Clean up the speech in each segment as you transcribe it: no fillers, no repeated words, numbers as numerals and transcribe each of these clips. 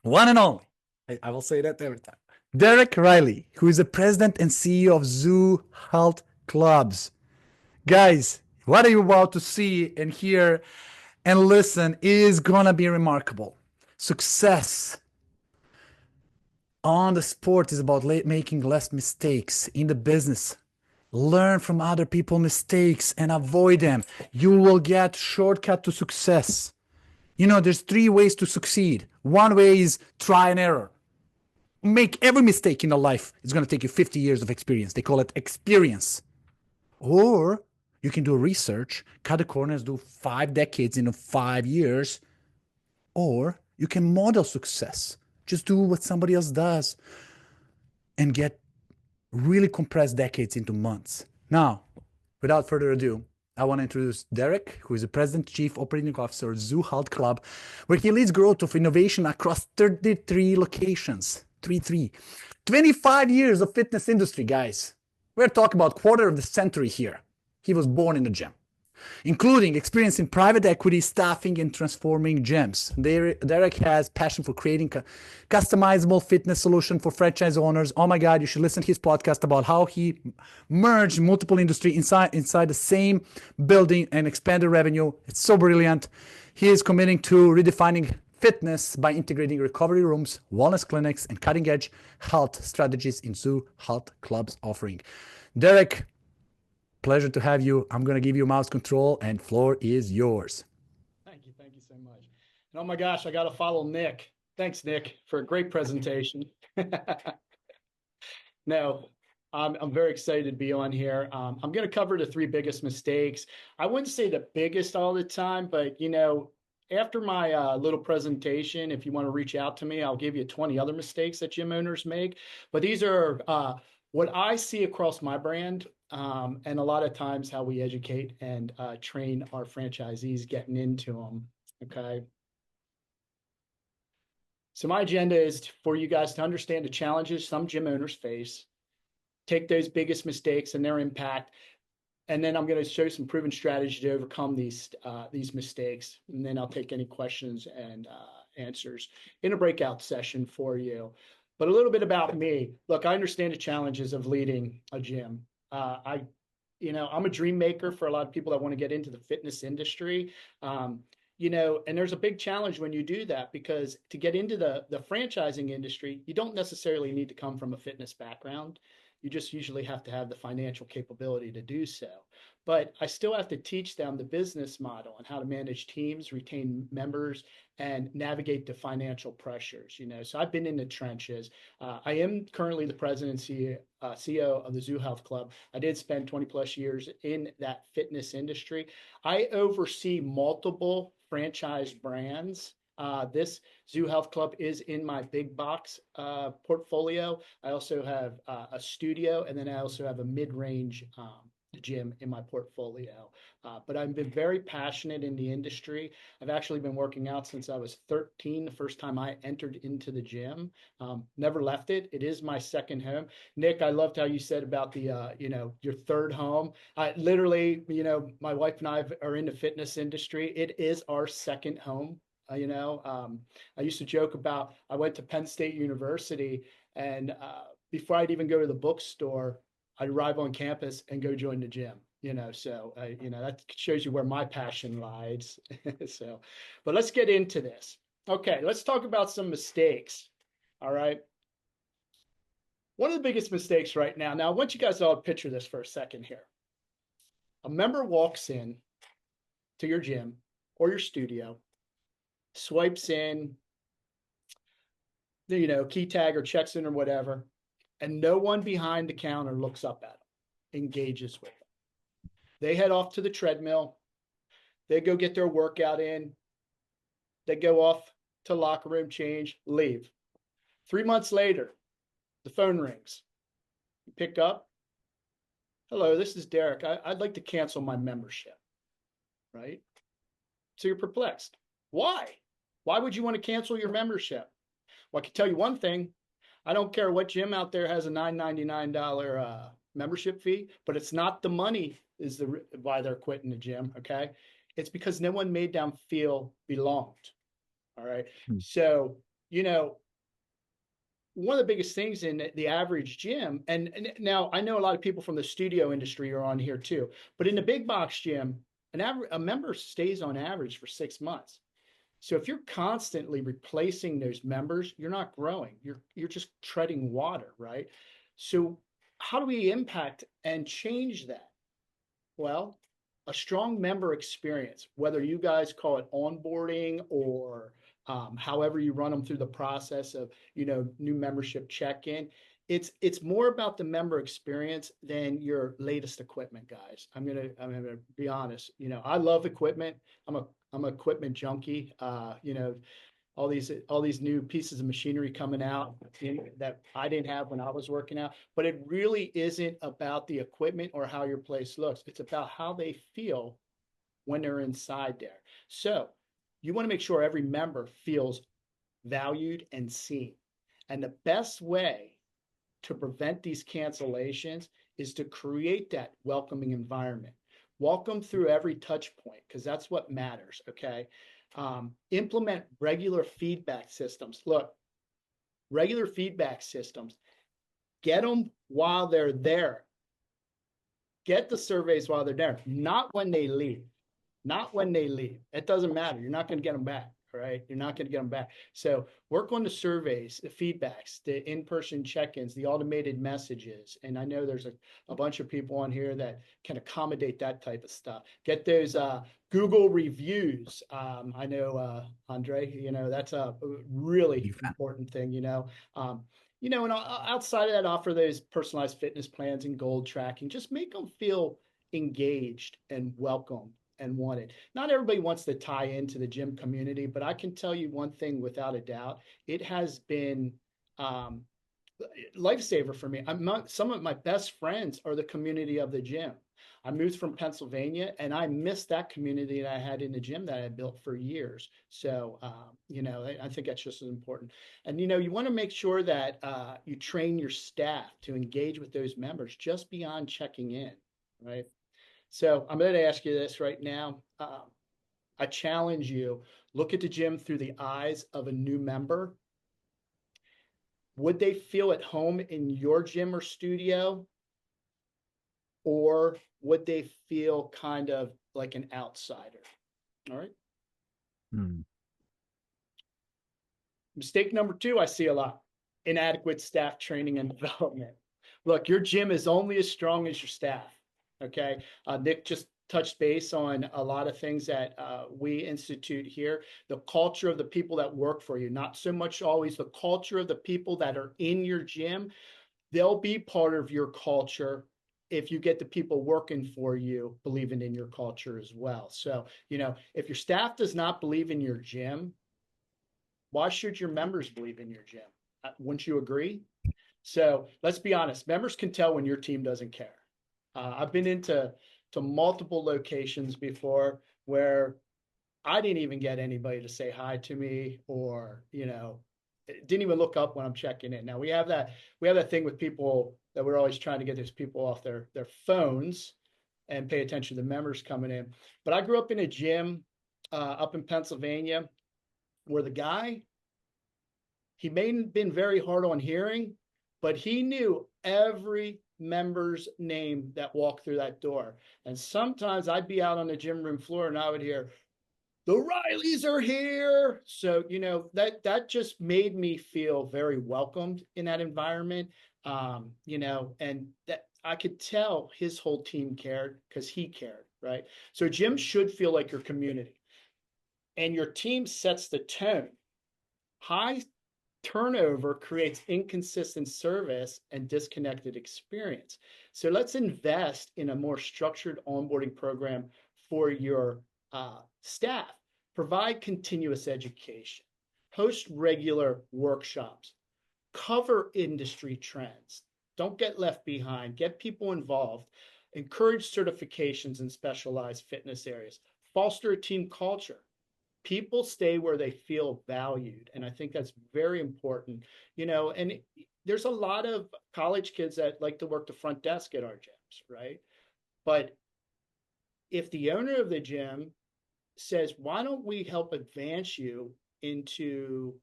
one and only. I will say that every time. Derek Riley, who is the president and CEO of Zoo Health Clubs. Guys, what are you about to see and hear and listen is gonna be remarkable. Success on the sport is about making less mistakes in the business. Learn from other people's mistakes and avoid them. You will get shortcut to success. You know, there's three ways to succeed. One way is try and error. Make every mistake in your life. It's going to take you 50 years of experience. They call it experience. Or you can do research, cut the corners, do 5 decades in 5 years. Or you can model success. Just do what somebody else does and get really compressed decades into months. Now, without further ado, I want to introduce Derek, who is the President Chief Operating Officer of Zoo Health Club, where he leads growth of innovation across 33 locations. 25 years of fitness industry, guys. We're talking about quarter of the century here. He was born in the gym, including experience in private equity, staffing, and transforming gyms. Derek has passion for creating customizable fitness solution for franchise owners. Oh my God, you should listen to his podcast about how he merged multiple industry inside the same building and expanded revenue. It's so brilliant. He is committing to redefining fitness by integrating recovery rooms, wellness clinics, and cutting-edge health strategies in Zoo Health Club's offering. Derek, pleasure to have you. I'm going to give you mouse control and floor is yours. Thank you. Thank you so much. And oh my gosh, I got to follow Nick. Thanks, Nick, for a great presentation. No, I'm very excited to be on here. I'm going to cover the three biggest mistakes. I wouldn't say the biggest all the time, but after my little presentation, if you want to reach out to me, I'll give you 20 other mistakes that gym owners make. But these are what I see across my brand, and a lot of times how we educate and train our franchisees getting into them. Okay. So my agenda is for you guys to understand the challenges some gym owners face, take those biggest mistakes and their impact, and then I'm going to show some proven strategy to overcome these mistakes. And then I'll take any questions and answers in a breakout session for you. But a little bit about me. Look, I understand the challenges of leading a gym. I'm a dream maker for a lot of people that want to get into the fitness industry. And there's a big challenge when you do that, because to get into the franchising industry, you don't necessarily need to come from a fitness background. You just usually have to have the financial capability to do so. But I still have to teach them the business model and how to manage teams, retain members, and navigate the financial pressures. So I've been in the trenches. I am currently the president and CEO of the Zoo Health Club. I did spend 20 plus years in that fitness industry. I oversee multiple franchise brands. This Zoo Health Club is in my big box portfolio. I also have a studio, and then I also have a mid-range gym in my portfolio. But I've been very passionate in the industry. I've actually been working out since I was 13, the first time I entered into the gym. Never left it. It is my second home. Nick, I loved how you said about the, your third home. Literally, my wife and I are in the fitness industry. It is our second home. I used to joke about, I went to Penn State University, and before I'd even go to the bookstore, I'd arrive on campus and go join the gym. So that shows you where my passion lies. So, but let's get into this. Okay, let's talk about some mistakes. All right. One of the biggest mistakes right now. Now, I want you guys to all picture this for a second here. A member walks in to your gym or your studio, swipes in, key tag or checks in or whatever, and no one behind the counter looks up at them, engages with them. They head off to the treadmill. They go get their workout in. They go off to locker room, change, leave. 3 months later, the phone rings. You pick up. Hello, this is Derek. I'd like to cancel my membership. Right? So you're perplexed. Why? Why would you want to cancel your membership? Well, I can tell you one thing. I don't care what gym out there has a $999 membership fee, but it's not the money is why they're quitting the gym. Okay. It's because no one made them feel belonged. All right. So, you know, one of the biggest things in the average gym, and now I know a lot of people from the studio industry are on here too, but in the big box gym, a member stays on average for 6 months. So if you're constantly replacing those members, you're not growing. You're just treading water, right? So how do we impact and change that? Well, a strong member experience, whether you guys call it onboarding or however you run them through the process of, new membership check-in. It's more about the member experience than your latest equipment, guys. I'm gonna be honest. I love equipment. I'm an equipment junkie. All these new pieces of machinery coming out that I didn't have when I was working out. But it really isn't about the equipment or how your place looks. It's about how they feel when they're inside there. So you want to make sure every member feels valued and seen. And the best way to prevent these cancellations is to create that welcoming environment. Walk them through every touch point because that's what matters. Okay. Implement regular feedback systems. Look, regular feedback systems, get them while they're there. Get the surveys while they're there, not when they leave. Not when they leave. It doesn't matter. You're not going to get them back. Right? You're not going to get them back. So work on the surveys, the feedbacks, the in-person check-ins, the automated messages. And I know there's a bunch of people on here that can accommodate that type of stuff. Get those Google reviews. I know, Andre, that's a really important thing, and outside of that, offer those personalized fitness plans and goal tracking. Just make them feel engaged and welcome and wanted. Not everybody wants to tie into the gym community, but I can tell you one thing without a doubt. It has been lifesaver for me. Some of my best friends are the community of the gym. I moved from Pennsylvania and I missed that community that I had in the gym that I built for years. So, I think that's just as important. And, you want to make sure that you train your staff to engage with those members just beyond checking in, right? So I'm going to ask you this right now. I challenge you, look at the gym through the eyes of a new member. Would they feel at home in your gym or studio? Or would they feel kind of like an outsider? All right. Hmm. Mistake number 2, I see a lot: inadequate staff training and development. Look, your gym is only as strong as your staff. Okay. Nick just touched base on a lot of things that we institute here. The culture of the people that work for you, not so much always the culture of the people that are in your gym. They'll be part of your culture if you get the people working for you believing in your culture as well. So, if your staff does not believe in your gym, why should your members believe in your gym? Wouldn't you agree? So let's be honest, members can tell when your team doesn't care. I've been into multiple locations before where I didn't even get anybody to say hi to me, or didn't even look up when I'm checking in. Now we have that thing with people that we're always trying to get those people off their phones and pay attention to the members coming in. But I grew up in a gym up in Pennsylvania where the guy, he may have been very hard on hearing, but he knew every member's name that walked through that door. And sometimes I'd be out on the gym room floor and I would hear, "The Rileys are here." So, that just made me feel very welcomed in that environment. And that I could tell his whole team cared because he cared, right? So gyms should feel like your community, and your team sets the tone. High turnover creates inconsistent service and disconnected experience. So let's invest in a more structured onboarding program for your staff. Provide continuous education, host regular workshops, cover industry trends. Don't get left behind. Get people involved. Encourage certifications in specialized fitness areas. Foster a team culture. People stay where they feel valued, and I think that's very important. And there's a lot of college kids that like to work the front desk at our gyms, right? But if the owner of the gym says, "Why don't we help advance you into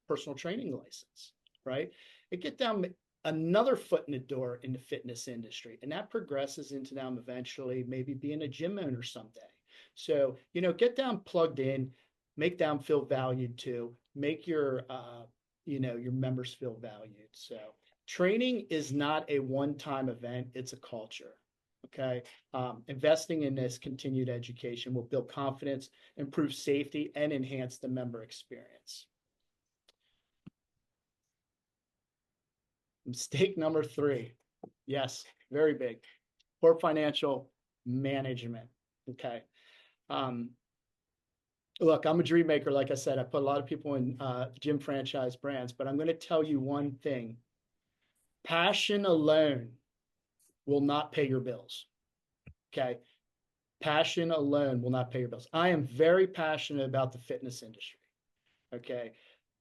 personal training license, right? It get them another foot in the door in the fitness industry, and that progresses into them eventually maybe being a gym owner someday. So, get them plugged in, make them feel valued too, make your your members feel valued. So training is not a one-time event, it's a culture. Okay. Investing in this continued education will build confidence, improve safety, and enhance the member experience. Mistake number 3. Yes, very big. Poor financial management. Okay. Look, I'm a dream maker. Like I said, I put a lot of people in gym franchise brands, but I'm going to tell you one thing. Passion alone will not pay your bills. Okay. Passion alone will not pay your bills. I am very passionate about the fitness industry. Okay.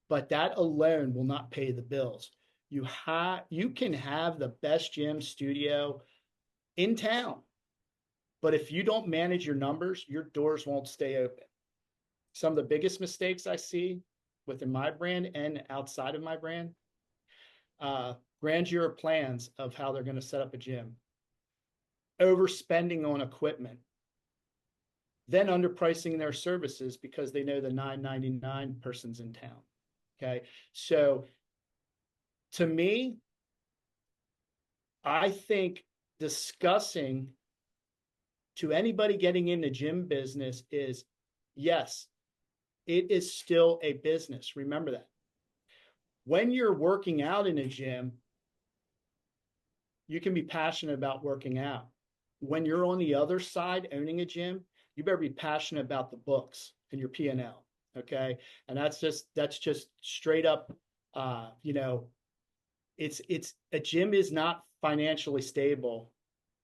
But that alone will not pay the bills. You can have the best gym studio in town, but if you don't manage your numbers, your doors won't stay open. Some of the biggest mistakes I see within my brand and outside of my brand, grandeur plans of how they're going to set up a gym, overspending on equipment, then underpricing their services because they know the $9.99 person's in town. Okay. So to me, I think discussing to anybody getting in the gym business is, yes, it is still a business. Remember that. When you're working out in a gym, you can be passionate about working out. When you're on the other side owning a gym, you better be passionate about the books and your P&L. Okay. And that's just straight up, it's a gym is not financially stable.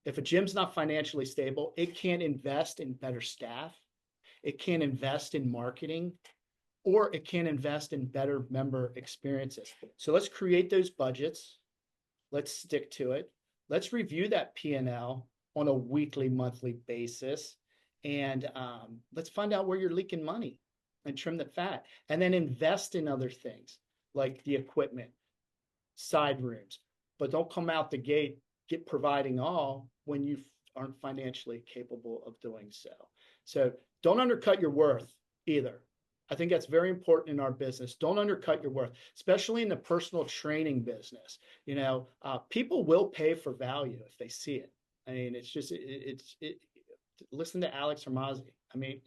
If a gym's not financially stable, it can't invest in better staff. It can't invest in marketing, or it can't invest in better member experiences. So let's create those budgets. Let's stick to it. Let's review that P&L on a weekly, monthly basis. And let's find out where you're leaking money and trim the fat. And then invest in other things like the equipment, side rooms. But don't come out the gate providing all when you aren't financially capable of doing so. So don't undercut your worth either. I think that's very important in our business. Don't undercut your worth, especially in the personal training business. People will pay for value if they see it. I mean, listen to Alex Hermazzi. I mean,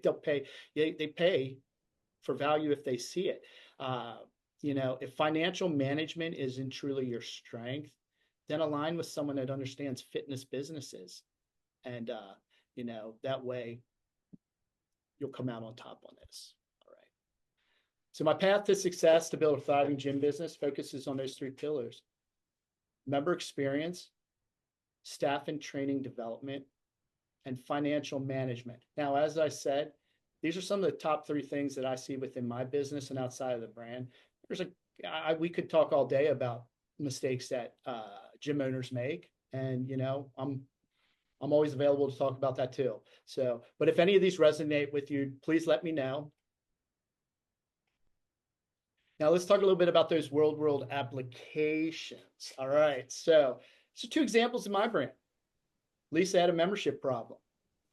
they'll pay. They pay for value if they see it. If financial management isn't truly your strength, then align with someone that understands fitness businesses. And, that way you'll come out on top on this. All right. So my path to success to build a thriving gym business focuses on those 3 pillars: member experience, staff and training development, and financial management. Now, as I said, these are some of the top 3 things that I see within my business and outside of the brand. We could talk all day about mistakes that gym owners make, and I'm always available to talk about that too. So, but if any of these resonate with you, please let me know. Now let's talk a little bit about those world applications. All right, so 2 examples of my brand. Lisa had a membership problem.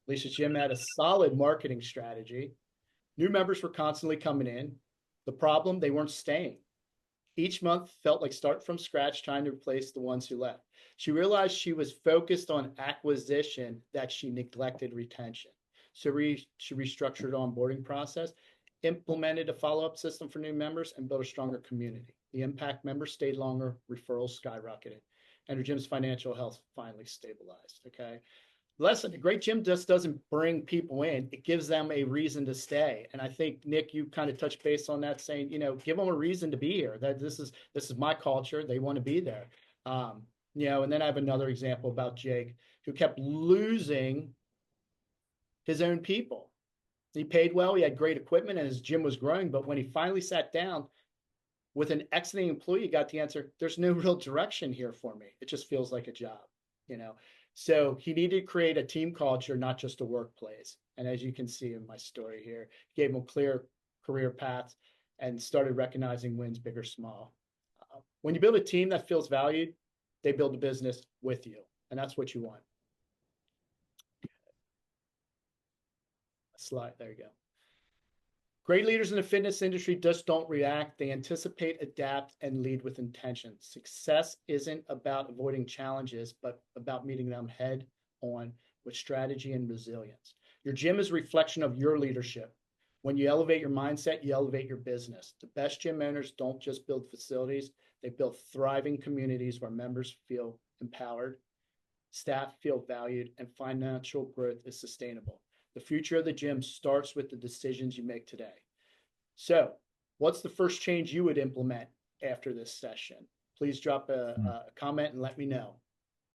Lisa's gym had a solid marketing strategy. New members were constantly coming in. The problem, they weren't staying. Each month felt like start from scratch, trying to replace the ones who left. She realized she was focused on acquisition, that she neglected retention. So she restructured onboarding process, implemented a follow-up system for new members, and built a stronger community. The impact: members stayed longer, referrals skyrocketed, and her gym's financial health finally stabilized. Okay. Listen, a great gym just doesn't bring people in. It gives them a reason to stay. And I think, Nick, you kind of touched base on that, saying, give them a reason to be here. That this is my culture. They want to be there. And then I have another example about Jake, who kept losing his own people. He paid well, he had great equipment, and his gym was growing. But when he finally sat down with an exiting employee, he got the answer: there's no real direction here for me. It just feels like a job, So he needed to create a team culture, not just a workplace. And as you can see in my story here, he gave him clear career paths and started recognizing wins, big or small. When you build a team that feels valued, they build a business with you, and that's what you want. Slide, there you go. Great leaders in the fitness industry just don't react. They anticipate, adapt, and lead with intention. Success isn't about avoiding challenges, but about meeting them head on with strategy and resilience. Your gym is a reflection of your leadership. When you elevate your mindset, you elevate your business. The best gym owners don't just build facilities, they build thriving communities where members feel empowered, staff feel valued, and financial growth is sustainable. The future of the gym starts with the decisions you make today. So, what's the first change you would implement after this session? Please drop a comment and let me know.